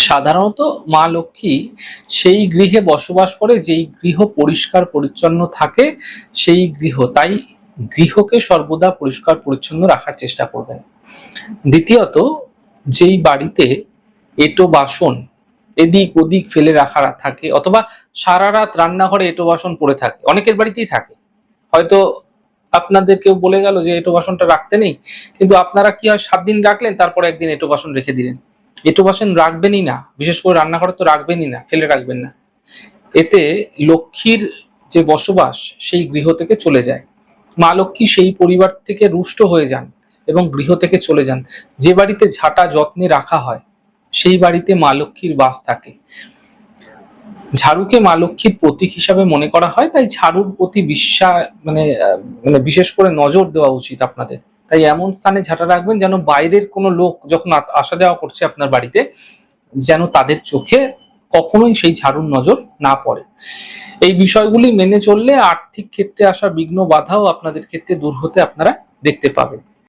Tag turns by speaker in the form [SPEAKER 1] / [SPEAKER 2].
[SPEAKER 1] সাধারণত মা লক্ষ্মী সেই গৃহে বসবাস করে যেই গৃহ পরিষ্কার পরিচ্ছন্ন থাকে, সেই গৃহ, তাই গৃহকে সর্বদা পরিষ্কার পরিচ্ছন্ন রাখার চেষ্টা করবেন। দ্বিতীয়ত, যেই বাড়িতে এঁটো বাসন এদিক ওদিক ফেলে রাখা থাকে, অথবা সারা রাত রান্নাঘরে এঁটো বাসন পড়ে থাকে, অনেকের বাড়িতেই থাকে, হয়তো আপনাদের কেউ বলে গেল যে এঁটো বাসনটা রাখতে নেই, কিন্তু আপনারা কি হয় 7 দিন রাখলেন, তারপরে একদিন এঁটো বাসন রেখে দিলেন। এঁটো বাসন রাখবেনই না, বিশেষ করে রান্নাঘরে তো রাখবেনই না, ফেলে রাখবেন না। এতে লক্ষ্মীর যে বসবাস সেই গৃহ থেকে চলে যায়, মা লক্ষ্মী সেই পরিবার থেকে রুষ্ট হয়ে যান এবং গৃহ থেকে চলে যান। যে বাড়িতে ঝাঁটা যত্নে রাখা হয় সেই বাড়িতে মা লক্ষ্মীর বাস থাকে। ঝাড়ুকে মা লক্ষ্মীর প্রতীক হিসাবে মনে করা হয়, তাই ঝাড়ুর প্রতি মানে বিশেষ করে নজর দেওয়া উচিত আপনাদের। তাই এমন স্থানে ঝাঁটা রাখবেন যেন বাইরের কোনো লোক যখন আসা যাওয়া করছে আপনার বাড়িতে, যেন তাদের চোখে কখনোই সেই ঝাড়ুর নজর না পড়ে। এই বিষয়গুলি মেনে চললে আর্থিক ক্ষেত্রে আসা বিঘ্ন বাধাও আপনাদের ক্ষেত্রে দূর হতে আপনারা দেখতে পাবেন।